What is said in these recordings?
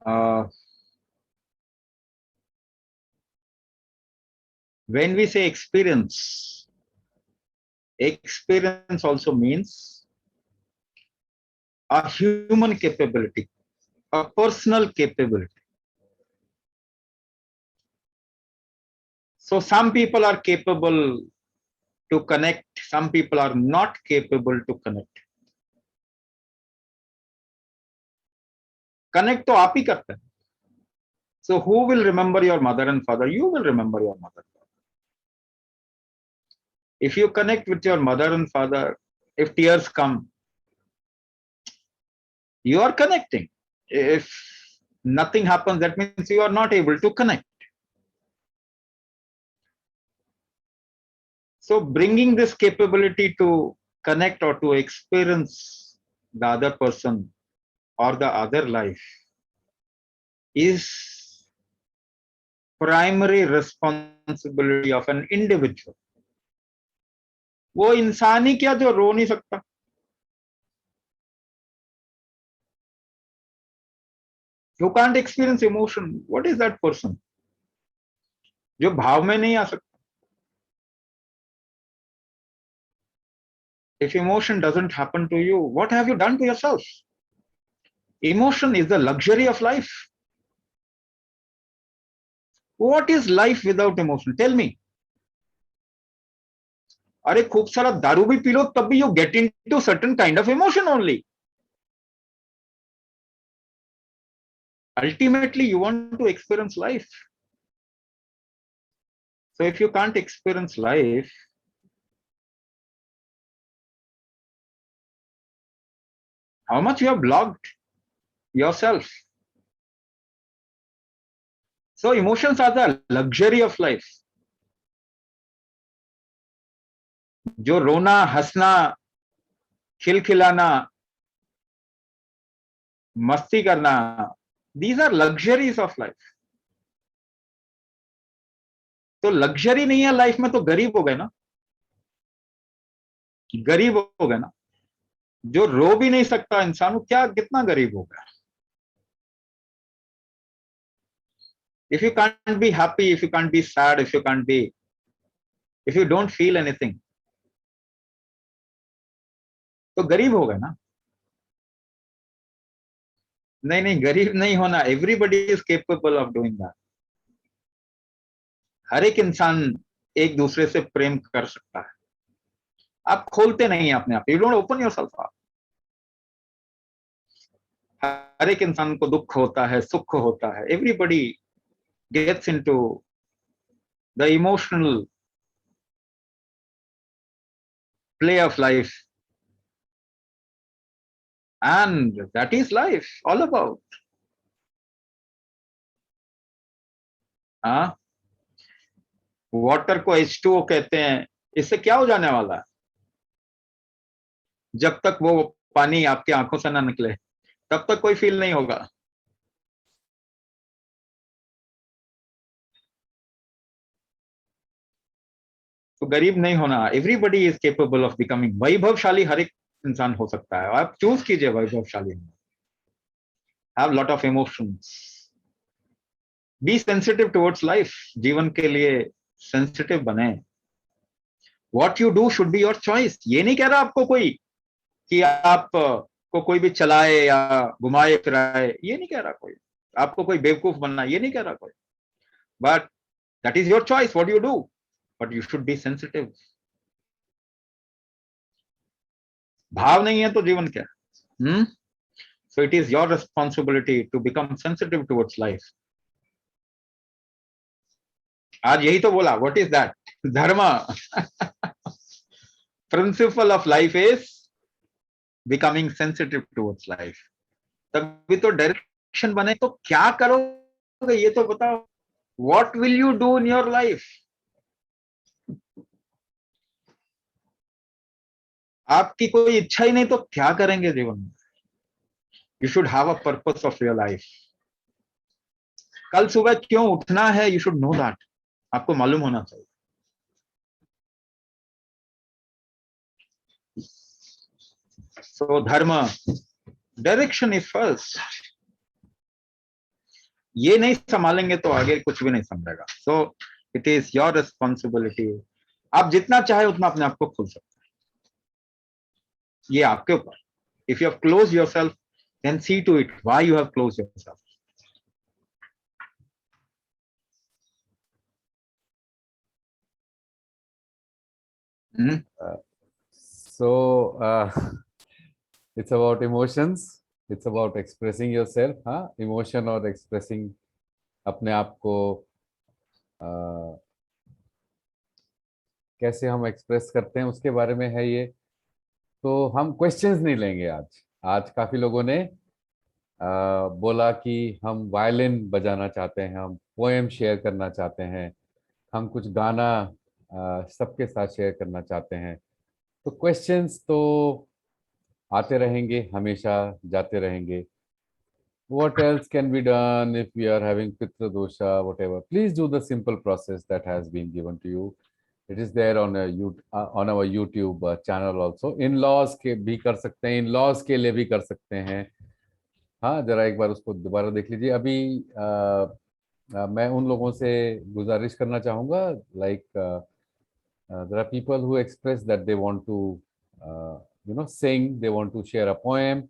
Uh, when we say experience, experience also means a human capability, a personal capability. So some people are capable to connect, some people are not capable to connect. Connect तो आप ही करते हैं. So who will remember your mother and father? You will remember your mother and father. If you connect with your mother and father, if tears come, you are connecting. If nothing happens, that means you are not able to connect. So bringing this capability to connect or to experience the other person or the other life is primary responsibility of an individual. वो इंसान ही क्या जो रो नहीं सकता. Who can't experience emotion? What is that person? जो भाव में नहीं आ सकता. If emotion doesn't happen to you, what have you done to yourself? Emotion is the luxury of life. What is life without emotion? Tell me. अरे खूब सारा दारू भी पी लो तब भी you get into certain kind of emotion only. Ultimately, you want to experience life. So if you can't experience life, how much you have blocked yourself. So emotions are the luxury of life. जो रोना, हंसना, खिलखिलाना, मस्ती करना, these are luxuries of life. तो luxury नहीं है life में तो गरीब हो गए ना. गरीब हो गए ना. जो रो भी नहीं सकता इंसान, क्या कितना गरीब हो गया. If you can't be happy, if you can't be sad, if you don't feel anything, तो गरीब हो गए ना. नहीं गरीब नहीं होना. Everybody is capable of doing that. हर एक इंसान एक दूसरे से प्रेम कर सकता है. आप खोलते नहीं हैं अपने आप. You don't open yourself up. हर एक इंसान को दुख होता है, सुख होता है. Everybody gets into the emotional play of life, and that is life all about. हाँ, वाटर को H2O कहते हैं. इससे क्या हो जाने वाला है? जब तक वो पानी आपकी आंखों से ना निकले तब तक कोई फील नहीं होगा. तो गरीब नहीं होना. Everybody is capable of becoming. वैभवशाली हर एक इंसान हो सकता है. आप चूज कीजिए वैभवशाली. Have lot of emotions. Be sensitive towards life. जीवन के लिए सेंसिटिव बने. What you do should be your choice. ये नहीं कह रहा आपको कोई कि आप को कोई भी चलाए या घुमाए फिराए. ये नहीं कह रहा कोई. आपको कोई बेवकूफ बनना ये नहीं कह रहा कोई. But that is your choice what you do. But you should be sensitive. भाव नहीं है तो जीवन क्या. So it is your responsibility to become sensitive towards life. आज यही तो बोला. What is that? धर्म. Principle of life is becoming sensitive towards life. तभी तो डायरेक्शन बने. तो क्या करोगे ये तो बताओ. What will you do in your life? आपकी कोई इच्छा ही नहीं तो क्या करेंगे जीवन में. You should have a purpose of your life. कल सुबह क्यों उठना है, you should know that. आपको मालूम होना चाहिए. So dharma, direction is first. ये नहीं संभालेंगे तो आगे कुछ भी नहीं संभलेगा. So it is your responsibility. आप जितना चाहे उतना अपने आप को खोल सकते हैं, ये आपके ऊपर. If you have close yourself, then see to it why you have close yourself. So it's about emotions, it's about expressing yourself. हाँ, emotion और expressing अपने आप को कैसे हम एक्सप्रेस करते हैं उसके बारे में है ये. तो हम क्वेश्चंस नहीं लेंगे आज. आज काफी लोगों ने बोला कि हम वायलिन बजाना चाहते हैं, हम पोएम शेयर करना चाहते हैं, हम कुछ गाना सबके साथ शेयर करना चाहते हैं. तो क्वेश्चंस तो आते रहेंगे, हमेशा जाते रहेंगे. What else can be done if we are having Pitra dosha, whatever? Please do the simple process that has been given to you. It is there on on our YouTube channel also. In-laws के भी कर सकते हैं, in-laws के लिए भी कर सकते हैं. हाँ, जरा एक बार उसको दोबारा देख लीजिए. अभी मैं उन लोगों से गुजारिश करना चाहूँगा, like there are people who express that they want to sing, they want to share a poem,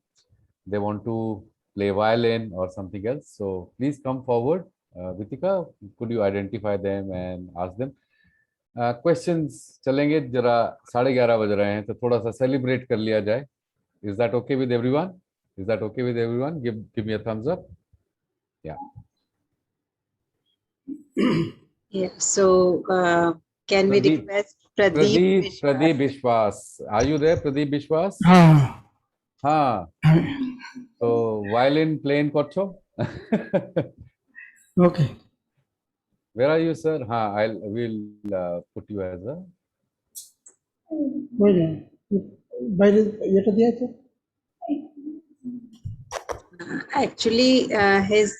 they want to play violin or something else. So please come forward. Vitika, could you identify them and ask them? Questions चलेंगे. जरा 11:30 बज रहे हैं, तो थोड़ा सा celebrate कर लिया जाए. Is that okay with everyone? Is that okay with everyone? Give me a thumbs up. Yeah. Yeah. So can we request Pradeep Bishwas? Are you there, Pradeep Bishwas? हाँ. So violin playing korcho? Okay. Where are you, sir? We'll put you as a. Actually, his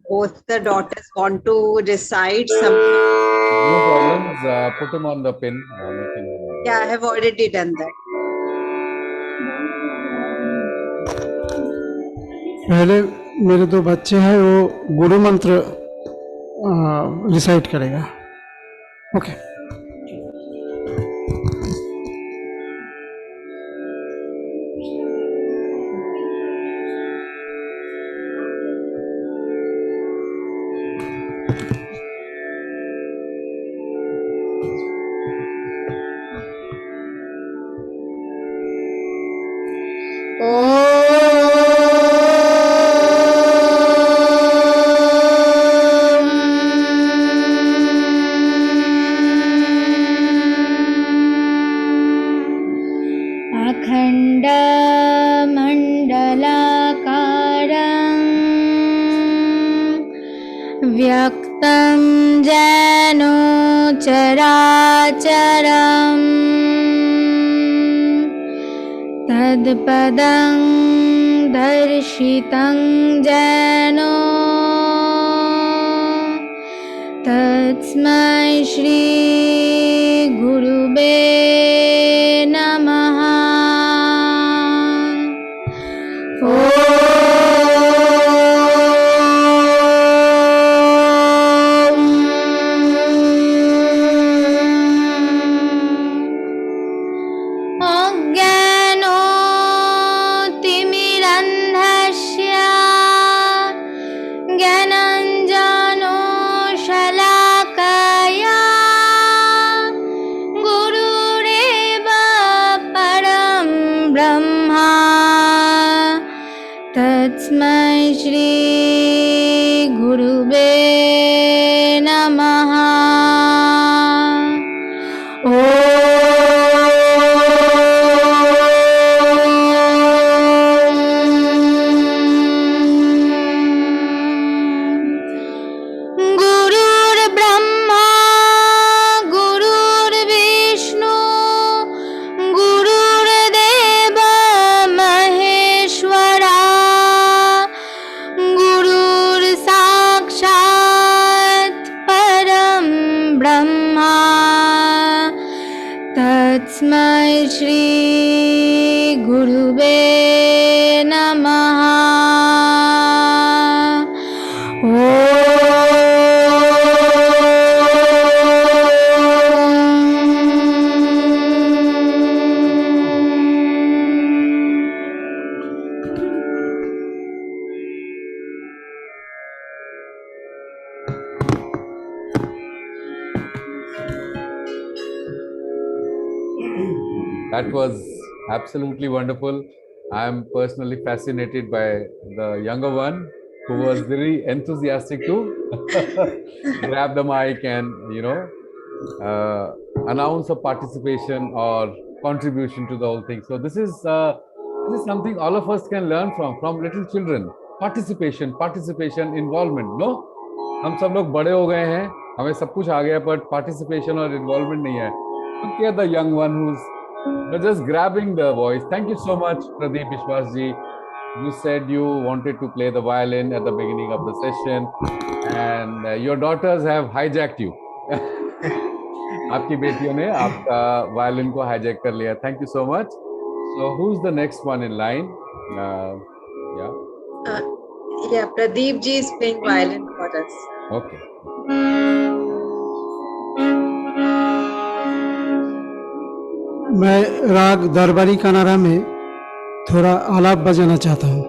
both the daughters want to recite some. No problems. Put him on the pin. Yeah, I have already done that. पहले मेरे दो बच्चे हैं, वो गुरु मंत्र recite करेगा. Okay. व्यक्तं जेनो चराचरम् तत्पदं दर्शितं जेनो तस्मै श्री गुरुवे नमः. तस्मै श्री गुरुवे नमः. गुरुर्ब्रह्मा गुरुर्विष्णु गुरुर्देव महेश्वरा गुरुर्साक्षात् परं ब्रह्मा तस्मै श्री गुरुवे नमः. That was absolutely wonderful. I am personally fascinated by the younger one who was very enthusiastic to grab the mic and announce a participation or contribution to the whole thing. So this is something all of us can learn from little children. Participation, involvement. No, हम सब लोग बड़े हो गए हैं, हमें सब कुछ आ गया, but participation और involvement नहीं है. Look at the young one who's just grabbing the voice. Thank you so much, Pradeep Vishwas ji. You said you wanted to play the violin at the beginning of the session, and your daughters have hijacked you. आपकी बेटियों ने आपका violin को hijack कर लिया. Thank you so much. So who's the next one in line? Yeah, Pradeep ji is playing violin for us. Okay. मैं राग दरबारी कनारा में थोड़ा आलाप बजाना चाहता हूँ.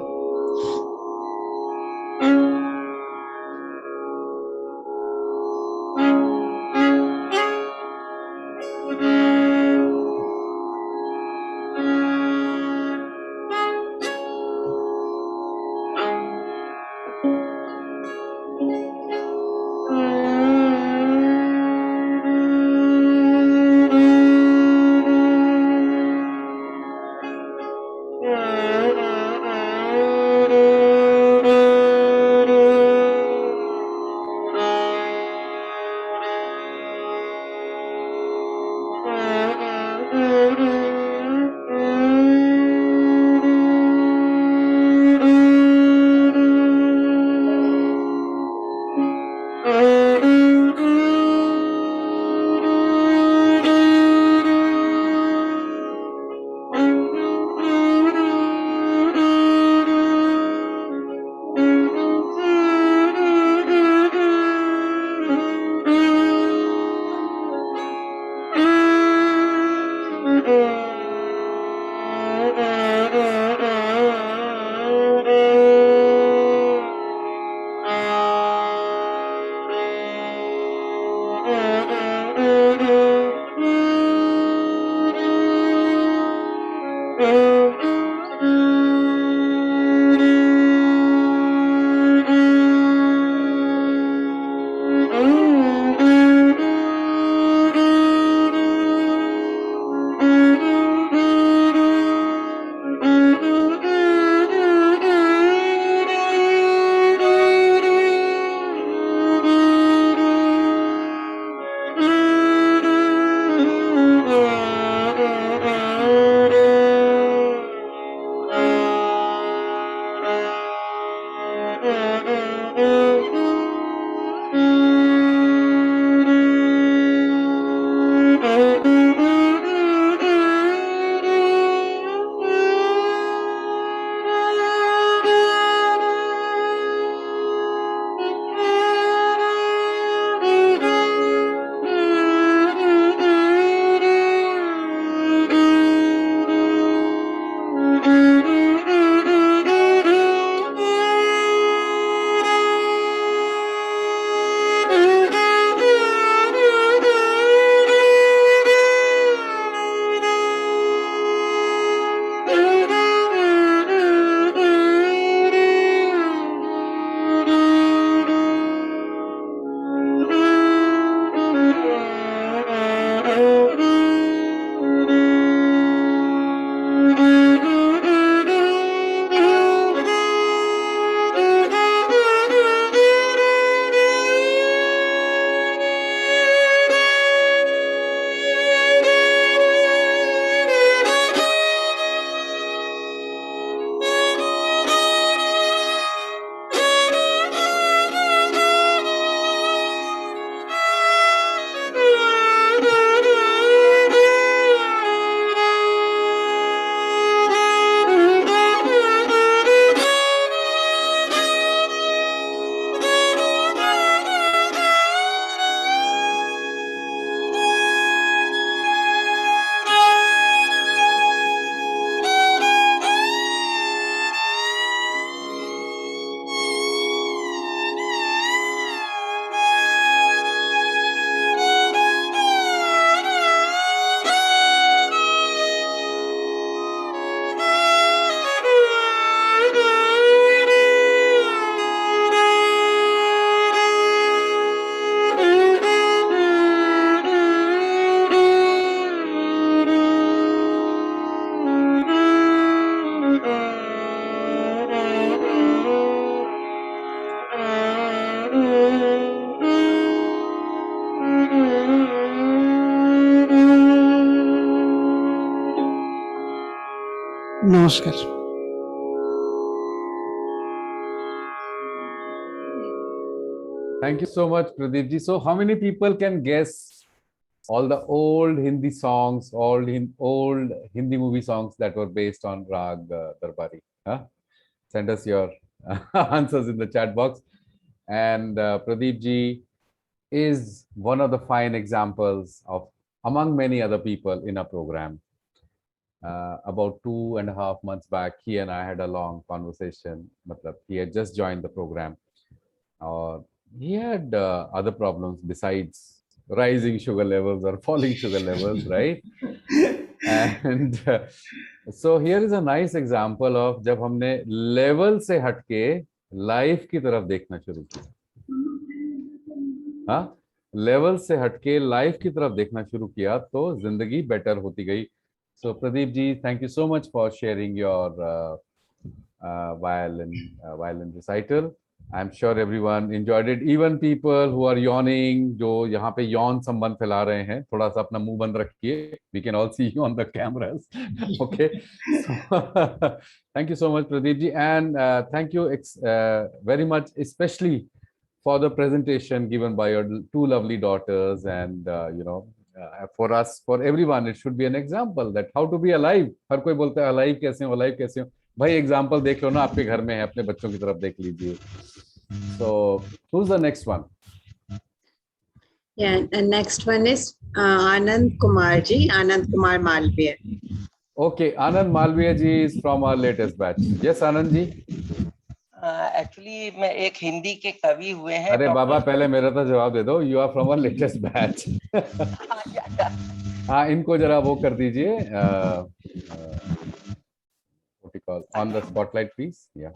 नमस्कार। Thank you so much, Pradeep ji. So, how many people can guess all the old Hindi songs, old Hindi movie songs that were based on Rag Darbari? Huh? Send us your answers in the chat box. And Pradeep ji is one of the fine examples of, among many other people in a program. About 2.5 months back, he and I had a long conversation. Matlab, he had just joined the program. He had other problems besides rising sugar levels or falling sugar levels, right? And so here is a nice example of जब हमने level से हटके life की तरफ देखना शुरू किया, हाँ, level से हटके life की तरफ देखना शुरू किया तो जिंदगी better होती गई. So Pradeep ji, thank you so much for sharing your violin recital. I'm sure everyone enjoyed it. Even people who are yawning, जो यहाँ पे yawn संबंध फैला रहे हैं, थोड़ा सा अपना मुंह बंद रखिए. We can all see you on the cameras. Okay. So, thank you so much, Pradeep ji, and thank you very much, especially for the presentation given by your two lovely daughters. And for us, for everyone, it should be an example that how to be alive. हर कोई बोलता है alive कैसे हो, alive कैसे हो. भाई example देख लो ना, आपके घर में है, अपने बच्चों की तरफ देख लीजिए. So who's the next one? Yeah, and next one is Anand Kumar ji, Anand Kumar Malviya. Okay, Anand Malviya ji is from our latest batch. Yes, Anand ji. Actually मैं एक हिंदी के कवि हुए हैं. अरे बाबा, पहले मेरा तो जवाब दे दो. You are from our latest batch. हाँ, इनको जरा वो कर दीजिए. What you call on the spotlight, please. Yeah.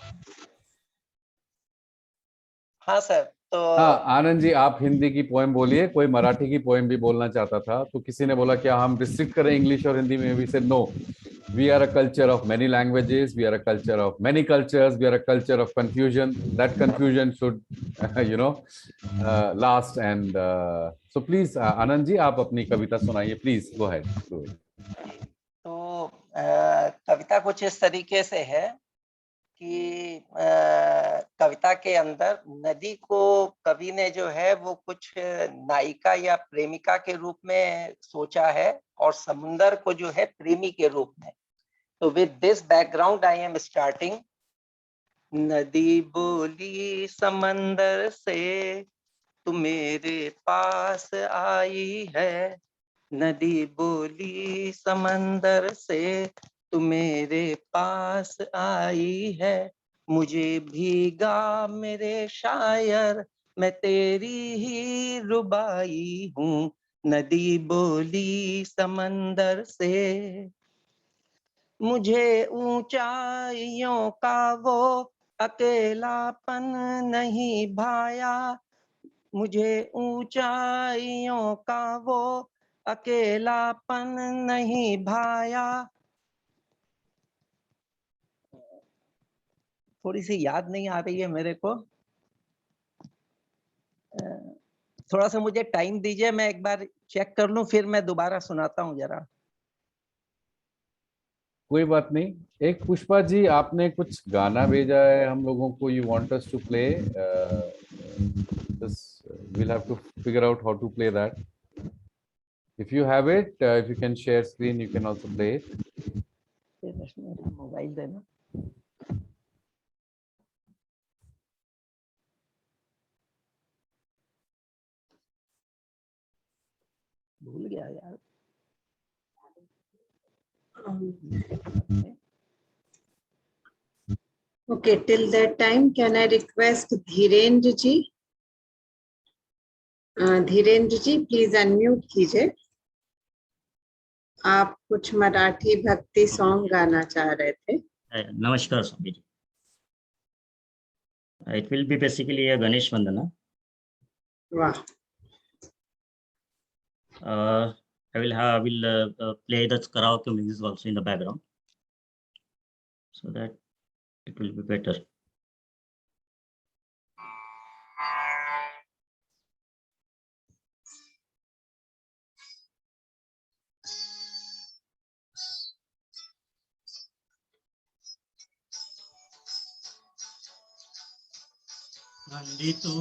हाँ सर. तो हाँ, आनंद जी, आप हिंदी की पोएम बोलिए. कोई मराठी की पोएम भी बोलना चाहता था, तो किसी ने बोला क्या हम रिस्ट्रिक्ट करें इंग्लिश और हिंदी में? We said no. We are a culture of many languages. We are a culture of many cultures. We are a culture of confusion. That confusion should, last. And so, please, Anand ji, आप अपनी कविता सुनाइए. Please go ahead. तो कविता कुछ इस तरीके से है कि कविता के अंदर नदी को कवि ने जो है वो कुछ नायिका या प्रेमिका के रूप में सोचा है और समुंदर को जो है प्रेमी के रूप में. तो with this background I am starting. नदी बोली समंदर से तू मेरे पास आई है. नदी बोली समंदर से तू मेरे पास आई है. मुझे भीगा मेरे शायर, मैं तेरी ही रुबाई हूँ. नदी बोली समंदर से. मुझे ऊंचाइयों का वो अकेलापन नहीं भाया. मुझे ऊंचाइयों का वो अकेलापन नहीं भाया. थोड़ी सी याद नहीं आ रही है मेरे को. थोड़ा सा मुझे टाइम दीजिए, मैं एक बार चेक कर लूं, फिर मैं दोबारा सुनाता हूं जरा. कोई बात नहीं. एक पुष्पा जी, आपने कुछ गाना भेजा है हम लोगों को. You want us to play. We'll have to figure out how to play that. If you have it, if you can share screen, you can also play it. Mobile देना. भूल गया यार. Okay, till that time, can I request Dhirendra ji? Dhirendra ji, please unmute कीजिए. आप कुछ मराठी भक्ति song गाना चाह रहे थे. नमस्कार Swami ji. It will be basically a Ganesh Vandana. वाह. I will play the karaoke music also in the background, so that it will be better. वंदितो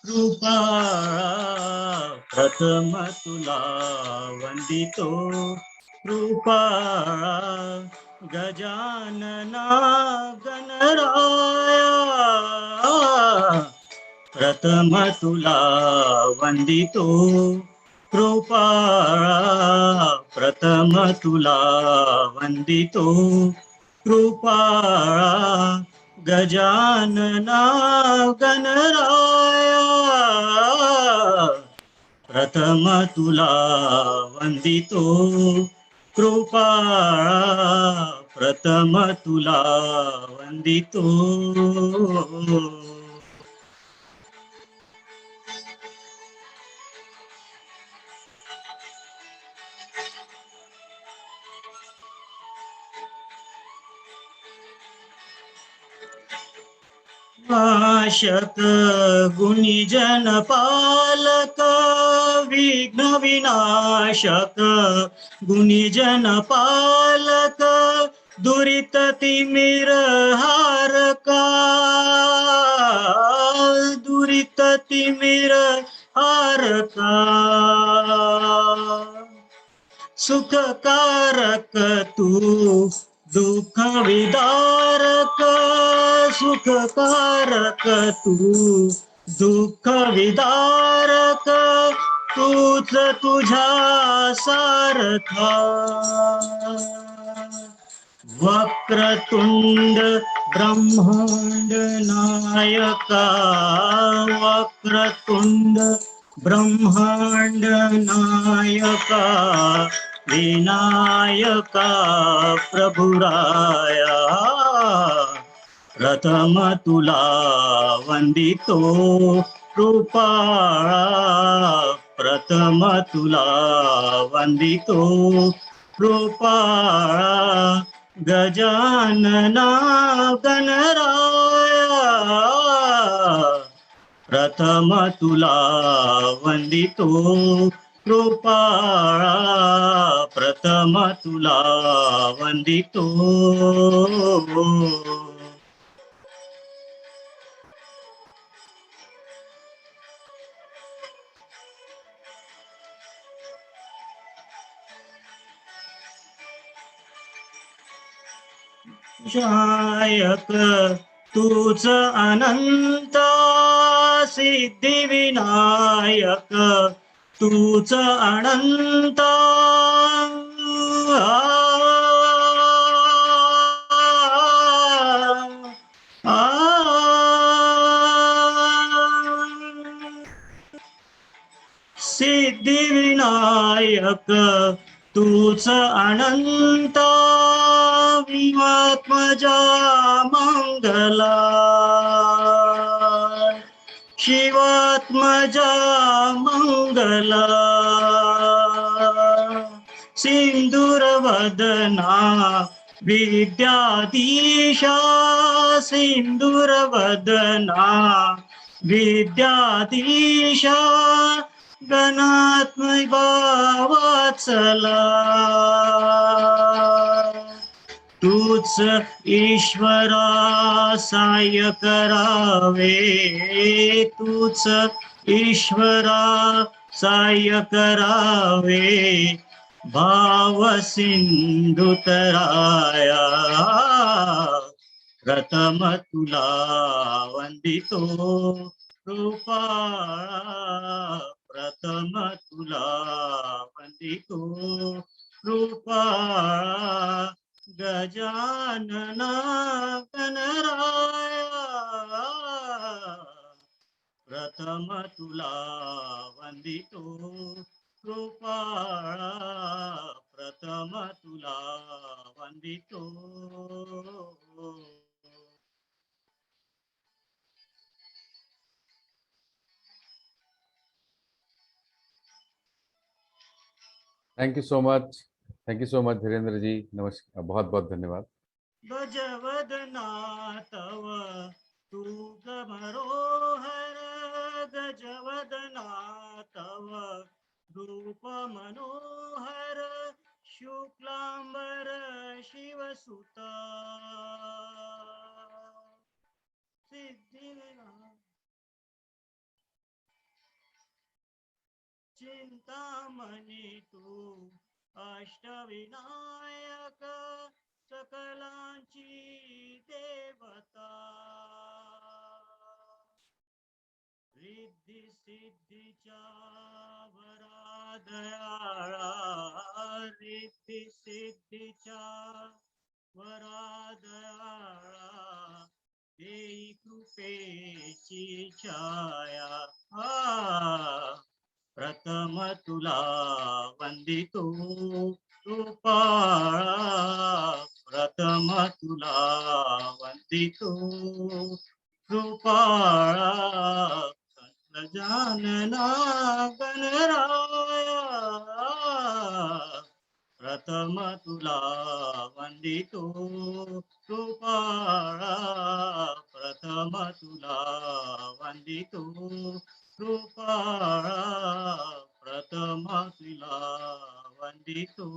कृपाळा प्रथम तुला वंदितो कृपाळा गजानना गणराया प्रथम तुला वंदितो कृपाळा प्रथम तुला वंदितो कृपाळा गजानना गणराया प्रथम तुला वंदितो कृपाळा प्रथम तुला वंदितो नाशक गुणीजन पालक विघ्न विनाशक गुणीजन पालक दुरित तिमिर हारका दुरित तिमिर हारका सुखकारक तू दुःख विदारक सुखकारक तू दुःख विदारक तूच तुझ्या सारखा वक्रतुंड ब्रह्मांड नायका वक्रतुंड ब्रह्मांड नायका विनायका प्रभुराया प्रथम तुला वंदितो कृपाळा प्रथम तुला वंदितो कृपाळा गजानना गणराया प्रथम तुला वंदितो कृपाळा प्रथम तुला वंदितो जायक तूच अनंत सिद्धी विनायक तूच अनंत सिद्धी विनायक तूच अनंत विवात्मजा मंगला शिवात्मजा मंगला सिंदूरवदना विद्याधीशा सिंदूरवदना विद्याधीशा गणात्मक वात्सला तूच ईश्वरा सहाय्य करावे तूच ईश्वरा सहाय्य करावे भाव सिंधु तराया प्रथम तुला वंदितो कृपाळा प्रथम तुला वंदितो कृपाळा गजानना गणराया प्रथम तुला वंदितो कृपाळा प्रथम तुला वंदितो thank you so much, thank you so much Dhirendra ji. नमस्कार, बहुत बहुत धन्यवाद। गजवदना तव तू गमरोहर गजवदना तव रूप मनोहर शुक्लांबर शिवसुता सिद्धिविनायक चिंतामणि तू अष्टविनायक सकलांची देवता रिद्धी सिद्धीच्या वरादयाळा रिद्धी सिद्धीच्या वरादयाळा देई कृपेची छाया प्रथम तुला वंदितो कृपाळा प्रथम तुला वंदितो कृपाळा गजानना गणराया प्रथम तुला वंदितो कृपाळा प्रथम तुला वंदितो कृपाळा प्रथम तुला वंदितो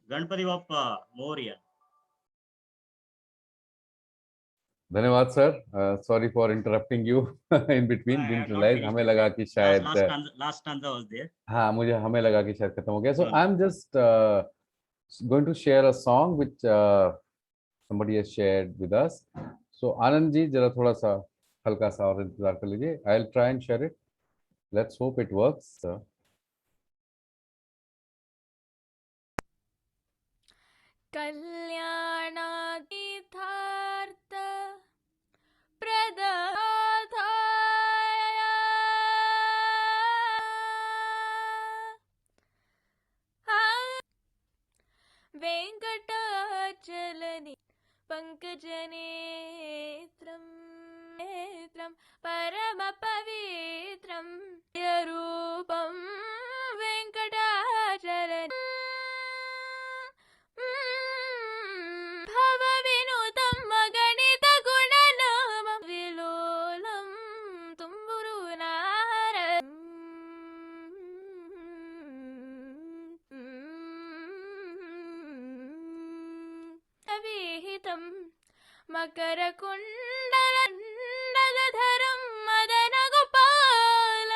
गणपति बाप्पा मोरया। धन्यवाद sir, sorry for interrupting you in between, didn't realise, हमें लगा कि शायद last stanza was there. हाँ, हमें लगा कि शायद खत्म हो गया. So No. I'm just going to share a song which somebody has shared with us. So Anand ji जरा थोड़ा सा हल्का सा और इंतजार कर लीजिए. I'll try and share it. Let's hope it works. कल्याणातीर्थार्थ वेंकटाचलनि पंकजनेत्रं नेत्रं परम पवित्रं रूपं वेंकटाचलनि भवविनुतं मगणित गुणनामं विलोलं तुम्बुरुनार अविहितं मकरकुण्डलधरं Madangopal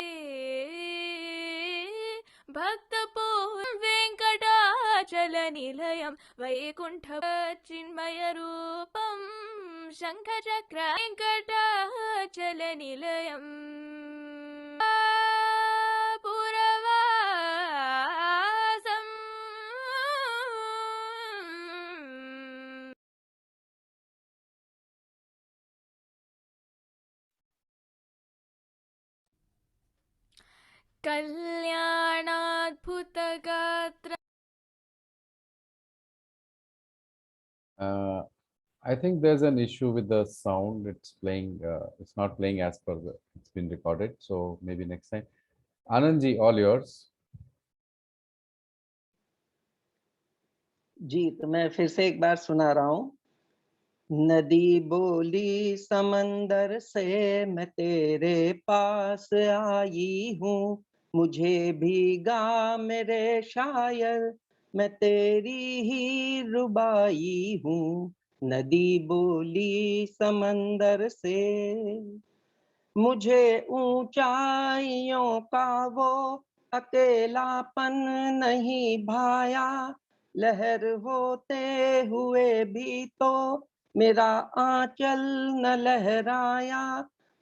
भक्तपूर्णं वेङ्कटाचलनिलयं वैकुण्ठचिन्मयरूपं शङ्खचक्र वेङ्कटाचलनिलयम् पुरवासम् कल्याणाद्भुतगात्र I think there's an issue with the sound. It's playing. It's not playing as per the. It's been recorded. So maybe next time. Anand ji, all yours. जी, तो मैं फिर से एक बार सुना रहा हूँ। नदी बोली समंदर से मैं तेरे पास आई हूँ, मुझे भीगा मेरे शायर, मैं तेरी ही रुबाई हूँ। नदी बोली समंदर से, मुझे ऊंचाइयों का वो अकेलापन नहीं भाया, लहर होते हुए भी तो मेरा आंचल न लहराया,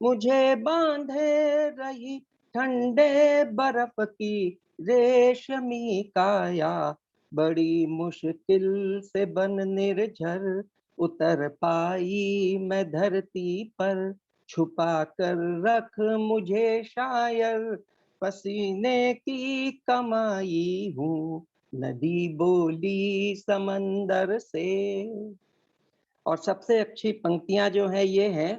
मुझे बांधे रही ठंडे बर्फ की रेशमी काया, बड़ी मुश्किल से बन निर्झर उतर पाई मैं धरती पर, छुपा कर रख मुझे शायर, पसीने की कमाई हूँ, नदी बोली समंदर से। और सबसे अच्छी पंक्तियां जो है ये है,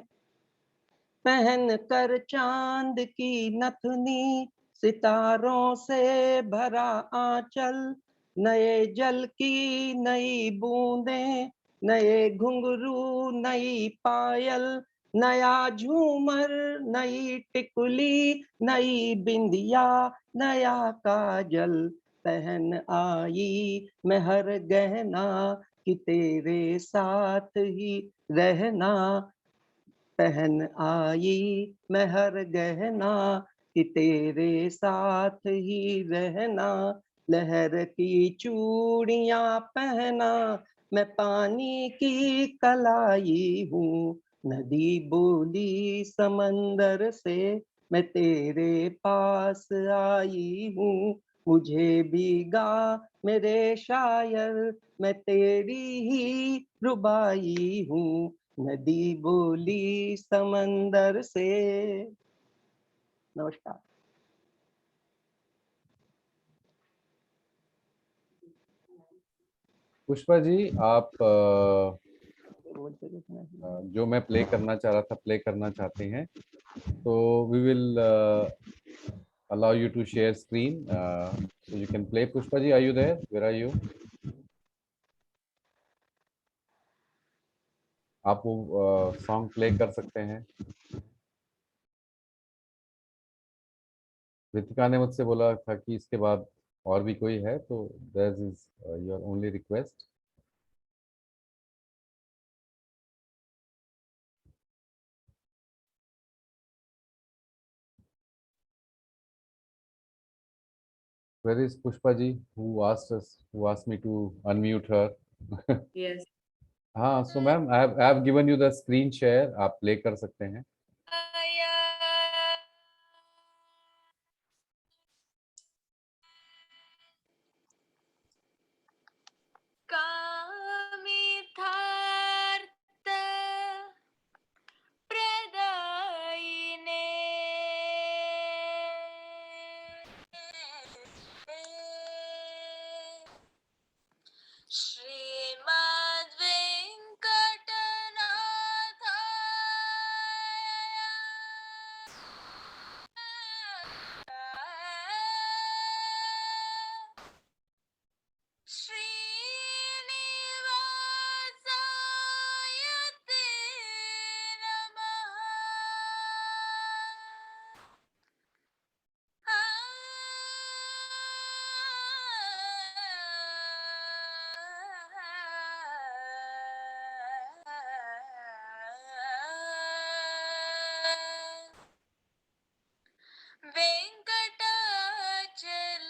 पहन कर चांद की नथनी, सितारों से भरा आंचल, नए जल की नई बूंदें, नए घुंघरू नई पायल, नया झूमर नई टिकुली, नई बिंदिया नया काजल, पहन आई मैं हर गहना कि तेरे साथ ही रहना, पहन आई मैं हर गहना कि तेरे साथ ही रहना, लहर की चूड़ियां पहना, मैं पानी की कलाई हूँ, नदी बोली समंदर से मैं तेरे पास आई हूँ, मुझे भी गा मेरे शायर, मैं तेरी ही रुबाई हूँ, नदी बोली समंदर से। नमस्कार। पुष्पा जी, आप जो मैं प्ले करना चाह रहा था प्ले करना चाहते हैं, तो we will allow you to share screen, so you can play. Pushpa ji, are you there? Where are you? आप वो सॉन्ग प्ले कर सकते हैं। रितिका ने मुझसे बोला था कि इसके बाद और भी कोई है, तो that is your only request. Where is Pushpa ji, who asked me to unmute her? Yes. हाँ, so ma'am, I have given you the screen share, आप प्ले कर सकते हैं। कामितार्थ प्रदायिने श्रीमद्वेङ्कटनाथाय श्रीनिवासाय ते नमः।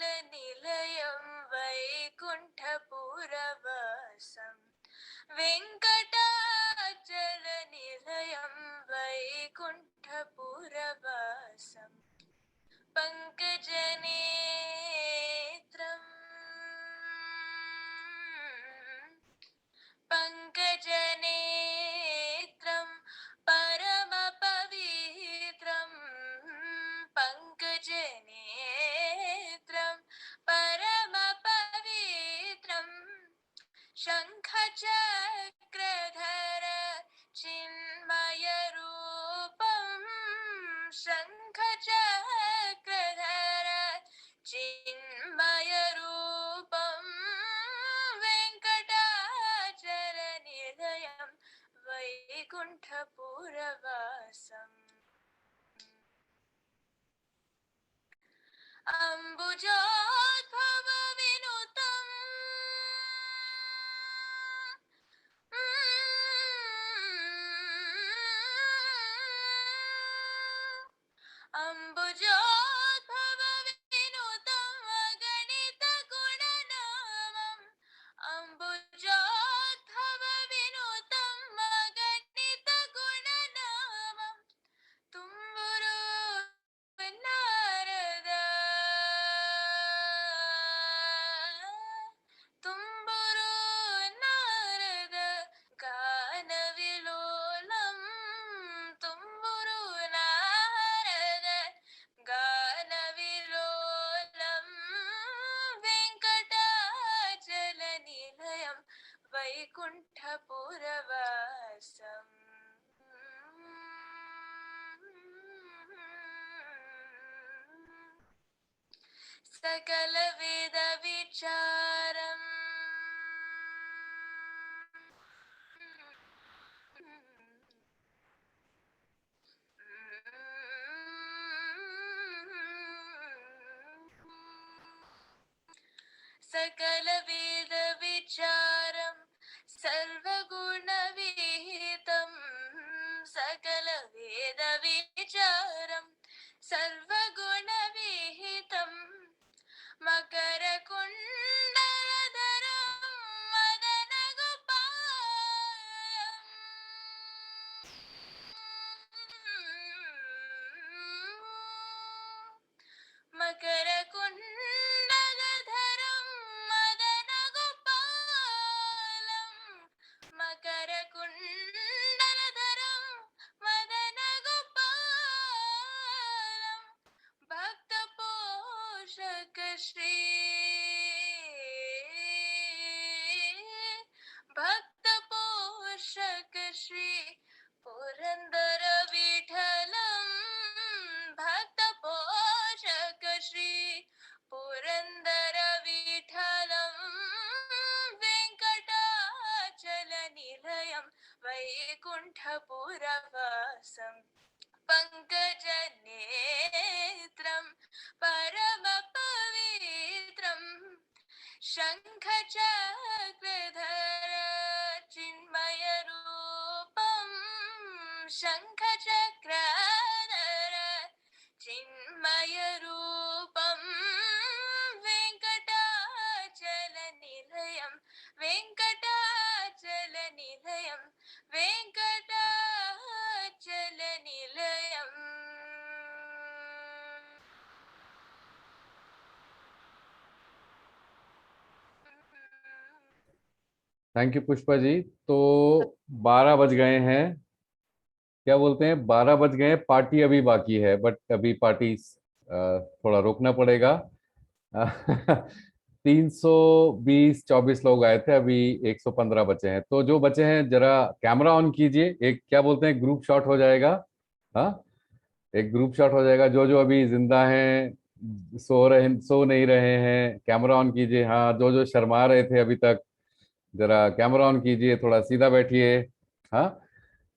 वेङ्कटाचलनिलयं वैकुण्ठपुरवासं वेङ्कटाचलनिलयं वैकुण्ठपुरवासं पङ्कजनेत्रम् पङ्कजनेत्रं परमपवित्रं पङ्कजनेत्रं परमपवित्रं शङ्खचक्रधर चिन्मयरूपं शङ्खचक्रधर चिन्मयरूपं वेङ्कटाचलनिलयं वैकुण्ठपुरवासम् अम्बुजोद्भवविनुतम् अम्बुजोद्भवविनुतम् अगणितगुणनामम् अम्बुजोद्भवविनुतम् अगणितगुणनामम् तुम्बुरु नारद तुम्बुरु नारद गानविलोलं तुम्बुरु नारद गानविलोलं वेङ्कटाचलनिलयं वैकुण्ठपुरवासम् सकलवेदविचारम् सकलवेदविचारं सर्वगुणविहितं सकल वेदविचारं सर्वगुणविहितं मकरकुण्डलधरं मदनगोपालम् मकरकुण्डलधरं मदनगोपालम् मकरकुण्डलधरं मदनगोपालम् भक्तपोषक श्री भक्तपोषक श्री पुरंदर विठलम भक्तपोषक श्री पुरंदर विठलम वेंकटाचल निलयम वैकुंठपुरवासम पंकजनेत्रं परमपवित्रं शङ्खचक्रधर चिन्मयरूपं शङ्खचक्रधर चिन्मयरूपं वेङ्कटाचलनिलयं वेङ्कटाचलनिलयं वेङ्कटाचलनिलयम् थैंक यू पुष्पा जी। तो 12 बज गए हैं, क्या बोलते हैं, 12 बज गए, पार्टी अभी बाकी है, बट अभी पार्टी थोड़ा रोकना पड़ेगा। 324 लोग आए थे, अभी 115 बचे हैं। तो जो बचे हैं जरा कैमरा ऑन कीजिए, एक क्या बोलते हैं ग्रुप शॉट हो जाएगा। हाँ, एक ग्रुप शॉट हो जाएगा। जो जो अभी जिंदा हैं, सो नहीं रहे हैं, कैमरा ऑन कीजिए। हाँ, जो जो शर्मा रहे थे अभी तक, जरा कैमरा ऑन कीजिए, थोड़ा सीधा बैठिए। हाँ,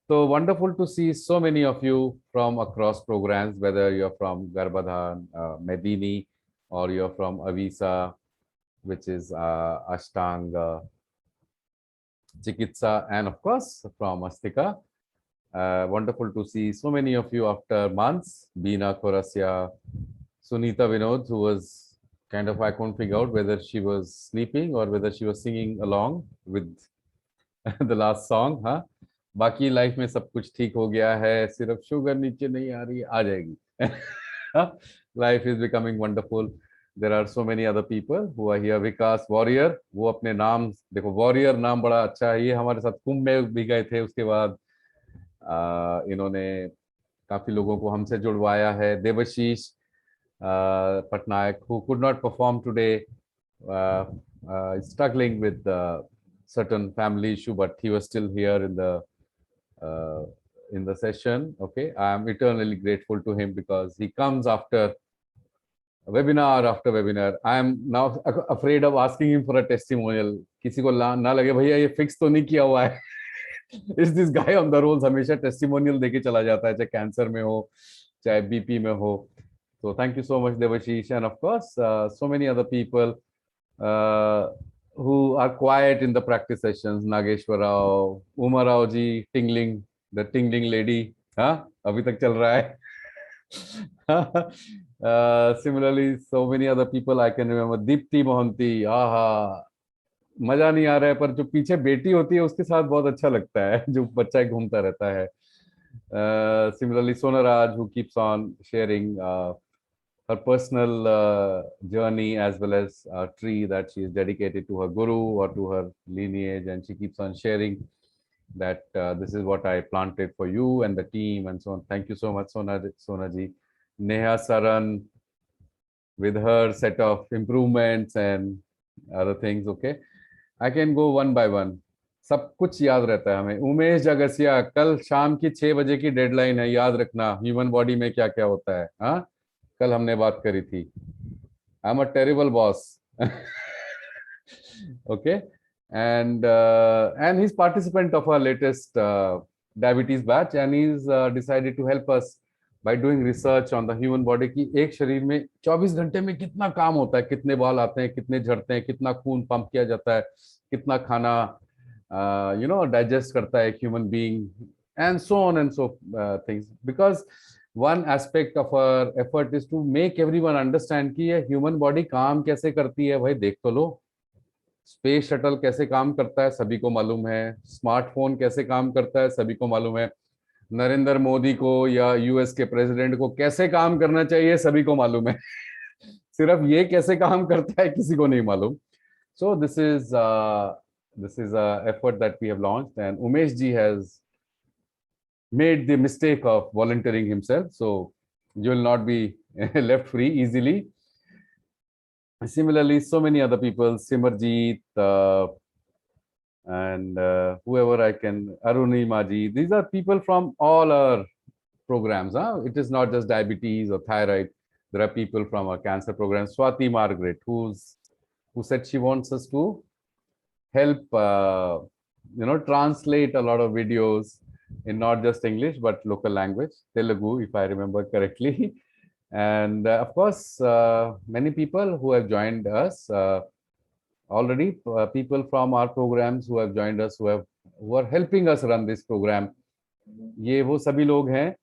so wonderful to see so many of you from across programs, whether you're from Garbadhan, Medini, or you're from Avisa, which is Ashtanga, Chikitsa, and of course from Astika. Wonderful to see so many of you after months. Beena Khorasya, Sunita Vinod, who was kind of, I couldn't figure out whether she was sleeping or whether she was singing along with the last song. Huh? बाकी life में सब कुछ ठीक हो गया है, सिर्फ sugar नीचे नहीं आ रही, आ जाएगी। Life is becoming wonderful. There are so many other people who are here. Vikas Warrier, वो अपने नाम देखो, वॉरियर नाम बड़ा अच्छा है। ये हमारे साथ कुंभ में भी गए थे, उसके बाद इन्होंने काफी लोगों को हमसे जुड़वाया है। Devashish Patnaik, who could not perform today, struggling with certain family issue, but he was still here in the session. Okay, I am eternally grateful to him because he comes after webinar after webinar. I am now afraid of asking him for a testimonial. किसी को ना लगे भैया ये fix तो नहीं किया हुआ है। Is this guy on the rolls? हमेशा टेस्टिमोनियल देके चला जाता है, चाहे कैंसर में हो चाहे बीपी में हो। So thank you so much Devashish, and of course so many other people who are quiet in the practice sessions. Nageshwar Rao, Uma Rao ji, tingling, the tingling lady, हाँ अभी तक चल रहा है। Similarly, so many other people I can remember. Deepti Mohanty, आहा, मजा नहीं आ रहा है, पर जो पीछे बेटी होती है उसके साथ बहुत अच्छा लगता है, जो बच्चा घूमता रहता है। Similarly, Sonaraj, who keeps on sharing her personal journey as well as a tree that she is dedicated to her guru or to her lineage, and she keeps on sharing that this is what I planted for you and the team and so on. Thank you so much, Sona ji. Neha Saran with her set of improvements and other things. Okay, I can go one by one. सब कुछ याद रहता है हमें। उमेश जगसिया, कल शाम की 6 बजे की डेडलाइन है, याद रखना, ह्यूमन बॉडी में क्या क्या होता है। हाँ, कल हमने बात करी थी। I am a terrible boss. Okay, and he is participant of our latest diabetes batch, and he is decided to help us by doing research on the human body की एक शरीर में 24 घंटे में कितना काम होता है, कितने बाल आते हैं, कितने झड़ते हैं, कितना खून पंप किया जाता है, कितना खाना डाइजेस्ट करता है एक human being, and so on and so things. Because one aspect of our effort is to make everyone understand कि ये human body काम कैसे करती है, भाई देख तो लो. स्पेस शटल कैसे काम करता है सभी को मालूम है, स्मार्टफोन कैसे काम करता है सभी को मालूम है, नरेंद्र मोदी को या यूएस के प्रेसिडेंट को कैसे काम करना चाहिए सभी को मालूम है. सिर्फ ये कैसे काम करता है किसी को नहीं मालूम. So this is a effort that we have launched, and Umesh ji has made the mistake of volunteering himself, so you will not be left free easily. Similarly, so many other people, Simarjeet and whoever I can, Arunima ji, these are people from all our programs. Huh? It is not just diabetes or thyroid. There are people from our cancer program. Swati Margaret, who said she wants us to help, translate a lot of videos in not just English, but local language, Telugu, if I remember correctly. And of course, many people who have joined us already, people from our programs who have joined us, who are helping us run this program. ये वो सभी लोग हैं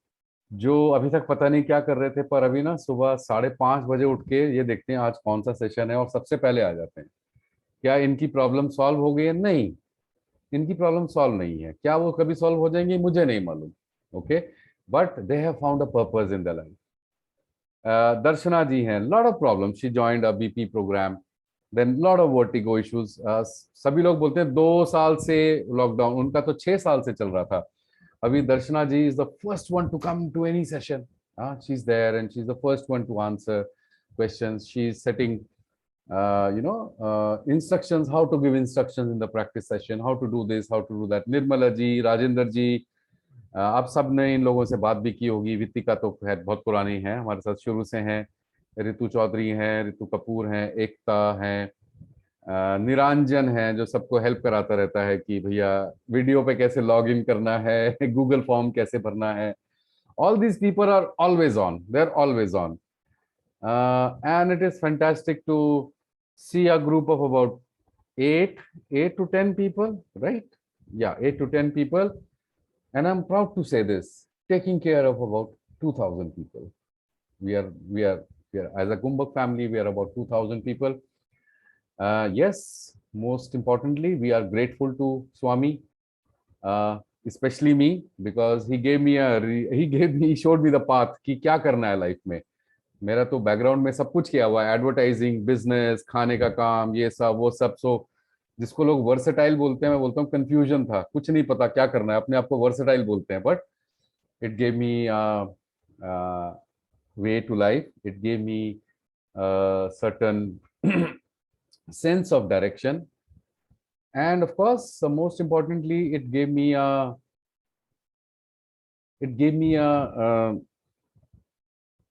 जो अभी तक पता नहीं क्या कर रहे थे, पर अभी ना सुबह 5:30 बजे उठ के ये देखते हैं आज कौन सा सेशन है और सबसे पहले आ जाते हैं. क्या इनकी प्रॉब्लम सॉल्व हो गई है? नहीं, इनकी प्रॉब्लम सॉल्व नहीं है. क्या वो कभी सॉल्व हो जाएंगी? मुझे नहीं मालूम. Okay, but they have found a purpose in the life. Darshana ji हैं, lot of problem, she joined a BP program, then lot of vertigo issues. सभी लोग बोलते हैं 2 साल से लॉकडाउन, उनका तो 6 साल से चल रहा था. अभी दर्शना जी is the first one to come to any session. She's there and she's the first one to answer questions. She's setting instructions, how to give instructions in the practice session, how to do this, how to do that. Nirmala ji, Rajendra जी, आप सब ने इन लोगों से बात भी की होगी. वित्तिका तो खैर बहुत पुरानी है, हमारे साथ शुरू से हैं. ऋतु चौधरी हैं, ऋतु कपूर हैं, एकता हैं, निरंजन है जो सबको हेल्प कराता रहता है कि भैया वीडियो पे कैसे लॉग इन करना है, गूगल फॉर्म कैसे भरना है. All these people are always on. They're always on. And it is fantastic to see a group of about 8 to 10 people, right? Yeah, 8 to 10 people. And I'm proud to say this, taking care of about 2,000 people. We are as a Kumbhak family, we are about 2,000 people. Yes, most importantly, we are grateful to Swami, especially me, because he showed me the path कि क्या करना है life में. मेरा तो background में सब कुछ किया हुआ है, एडवर्टाइजिंग, बिजनेस, खाने का काम, ये सब वो सब. सो जिसको लोग वर्सेटाइल बोलते हैं, मैं बोलता हूँ कंफ्यूजन था, कुछ नहीं पता क्या करना है, अपने आप को वर्सेटाइल बोलते हैं. But it gave me way to life, it gave me certain sense of direction, and of course most importantly it gave me a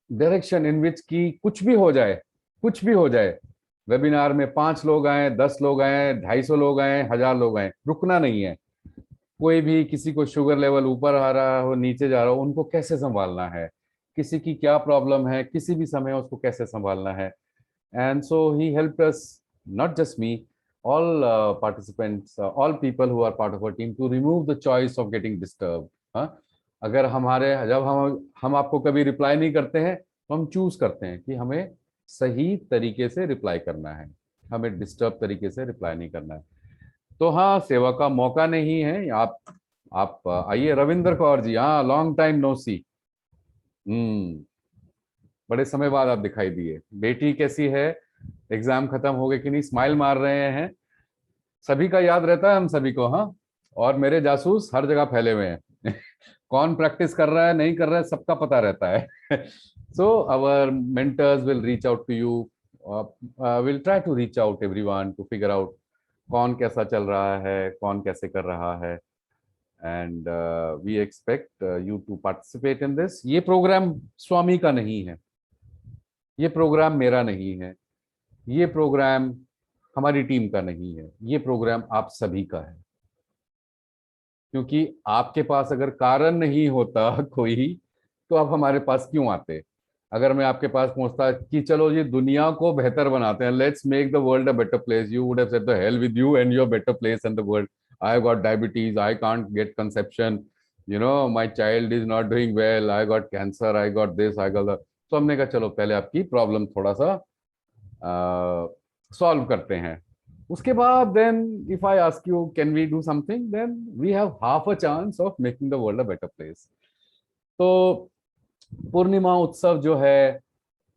direction in which कि कुछ भी हो जाए, वेबिनार में 5 लोग आए, 10 लोग आए, 250 लोग आए, 1000 लोग आए, रुकना नहीं है. कोई भी किसी को शुगर लेवल ऊपर आ रहा हो, नीचे जा रहा हो, उनको कैसे संभालना है, किसी की क्या प्रॉब्लम है, किसी भी समय उसको कैसे संभालना है. And so he helped us, not just me, all participants, all people who are part of our team, to remove the choice of getting disturbed. अगर जब हम आपको कभी रिप्लाई नहीं करते हैं तो हम चूज करते हैं कि हमें सही तरीके से रिप्लाई करना है, हमें डिस्टर्ब तरीके से रिप्लाई नहीं करना है. तो हाँ, सेवा का मौका नहीं है. आप आइए. रविंद्र कौर जी, हाँ, लॉन्ग टाइम नो सी. बड़े समय बाद आप दिखाई दिए. बेटी कैसी है, एग्जाम खत्म हो गए कि नहीं, स्माइल मार रहे हैं. सभी का याद रहता है हम सभी को. हाँ, और मेरे जासूस हर जगह फैले हुए हैं. कौन प्रैक्टिस कर रहा है, नहीं कर रहा है, सबका पता रहता है. So our mentors will reach out to you, will try to reach out everyone to figure out कौन कैसा चल रहा है, कौन कैसे कर रहा है. And we expect you to participate in this. ये प्रोग्राम स्वामी का नहीं है, ये प्रोग्राम मेरा नहीं है, ये प्रोग्राम हमारी टीम का नहीं है, ये प्रोग्राम आप सभी का है. क्योंकि आपके पास अगर कारण नहीं होता कोई, तो आप हमारे पास क्यों आते. अगर मैं आपके पास पहुंचता कि चलो ये दुनिया को बेहतर बनाते हैं, let's make the world a better place, you would have said the hell with you and your better place and the world. I have got diabetes, I can't get conception, you know, my child is not doing well, I got cancer, I got this, I got that. तो हमने कहा चलो पहले आपकी problem थोड़ा सा solve करते हैं, उसके बाद then if I ask you can we do something, then we have half a chance of making the world a better place. तो पूर्णिमा उत्सव जो है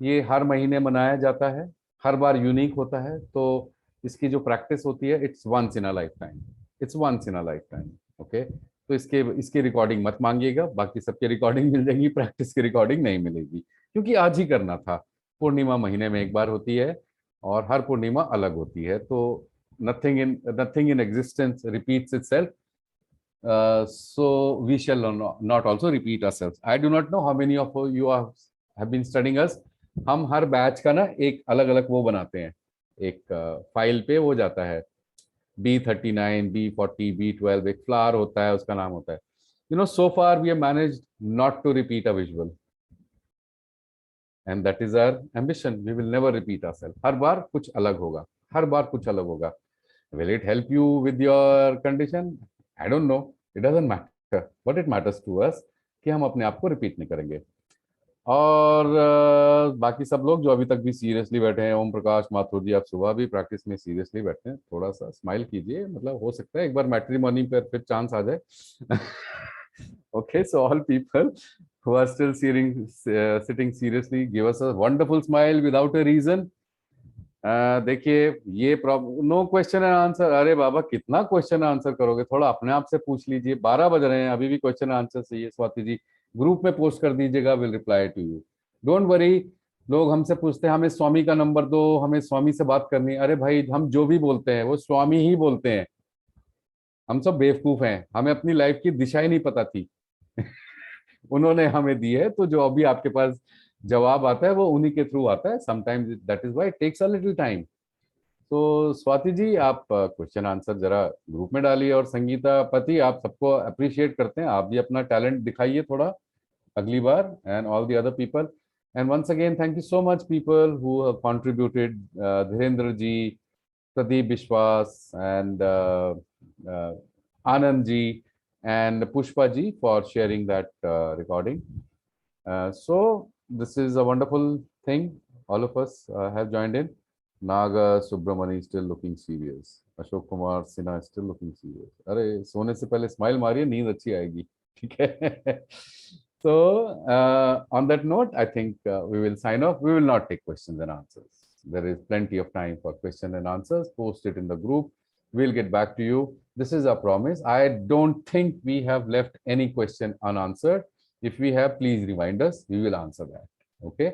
ये हर महीने मनाया जाता है, हर बार यूनिक होता है. तो इसकी जो प्रैक्टिस होती है it's once in a lifetime, it's once in a lifetime. Okay, तो इसकी रिकॉर्डिंग मत मांगिएगा, बाकी सबकी रिकॉर्डिंग मिल जाएगी, प्रैक्टिस की रिकॉर्डिंग नहीं मिलेगी, क्योंकि आज ही करना था. पूर्णिमा महीने में एक बार होती है और हर पूर्णिमा अलग होती है. तो nothing in existence repeats itself. So we shall not also repeat ourselves. I do not know how many of you have been studying us. हम हर बैच का ना एक अलग अलग वो बनाते हैं, एक फाइल पे वो जाता है, B39, B40, B12, एक फ्लावर होता है, उसका नाम होता है. You know, so far we have managed not to repeat a visual, and that is our ambition. We will never repeat ourselves. हर बार कुछ अलग होगा, हर बार कुछ अलग होगा. Will it help you with your condition? I don't know. It doesn't matter. What it matters to us कि हम अपने आप को रिपीट नहीं करेंगे. और बाकी सब लोग जो अभी तक भी सीरियसली बैठे हैं, ओम प्रकाश माथुर जी, आप सुबह भी प्रैक्टिस में सीरियसली बैठे हैं, थोड़ा सा स्माइल कीजिए, मतलब हो सकता है एक बार मैट्रिमोनी पर फिर चांस आ जाए. Okay, so all people who are still sitting seriously, give us a wonderful smile without a reason. देखिए ये problem, no question and answer. अरे बाबा कितना क्वेश्चन आंसर करोगे, थोड़ा अपने आप से पूछ लीजिए. 12 बज रहे हैं, अभी भी क्वेश्चन आंसर चाहिए. स्वाति जी ग्रुप में पोस्ट कर दीजिएगा, will reply to you, don't worry. लोग हमसे पूछते हैं हमें स्वामी का नंबर दो, हमें स्वामी से बात करनी है. अरे भाई हम जो भी बोलते हैं वो स्वामी ही बोलते हैं. हम सब बेवकूफ हैं, हमें अपनी लाइफ की दिशा ही नहीं पता थी. उन्होंने हमें दी है, तो जो अभी आपके पास जवाब आता है वो उन्हीं के थ्रू आता है. Sometimes that is why it takes a little time. तो स्वाति जी आप क्वेश्चन आंसर जरा ग्रुप में डालिए, और संगीता पति आप सबको अप्रिशिएट करते हैं, आप भी अपना टैलेंट दिखाइए थोड़ा अगली बार, and all the other people. And once again thank you so much people who have contributed. Dhirendra ji, Pradeep Vishwas, and Anand ji, and Pushpa ji for sharing that recording. So this is a wonderful thing. All of us have joined in. Naga Subramani is still looking serious. Ashok Kumar Sinha is still looking serious. अरे सोने से पहले smile मारिए, नींद अच्छी आएगी. ठीक है. So on that note, I think we will sign off. We will not take questions and answers. There is plenty of time for questions and answers. Post it in the group. We'll get back to you. This is a promise. I don't think we have left any question unanswered. If we have, please remind us. We will answer that. Okay.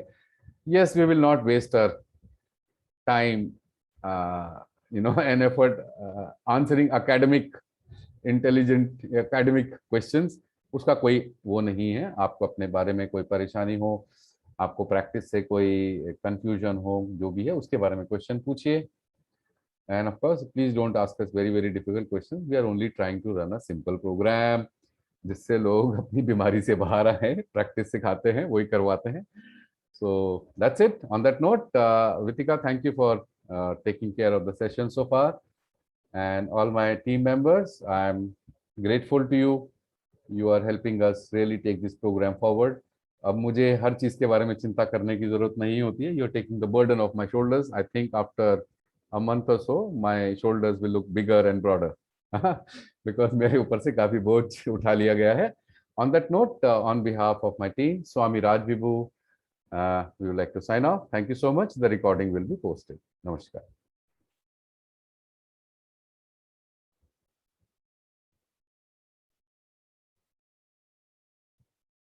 Yes, we will not waste our time, and effort answering intelligent academic questions. उसका कोई वो नहीं है. आपको अपने बारे में कोई परेशानी हो, आपको प्रैक्टिस से कोई कंफ्यूजन हो, जो भी है उसके बारे में क्वेश्चन पूछिए. And of course, please don't ask us very, very difficult questions. We are only trying to run a simple program, जिससे लोग अपनी बीमारी से बाहर आए, प्रैक्टिस सिखाते हैं, वही करवाते हैं. So that's it. On that note, Vitika, thank you for taking care of the session so far, and all my team members, I'm grateful to you. You are helping us really take this program forward. अब मुझे हर चीज के बारे में चिंता करने की जरूरत नहीं होती है. You're taking the burden off my shoulders. I think after a month or so, my shoulders will look bigger and broader because मेरे ऊपर से काफी बोझ उठा लिया गया है. On that note, on behalf of my team, Swami Raj Vibhu, we would like to sign off. Thank you so much. The recording will be posted. Namaskar.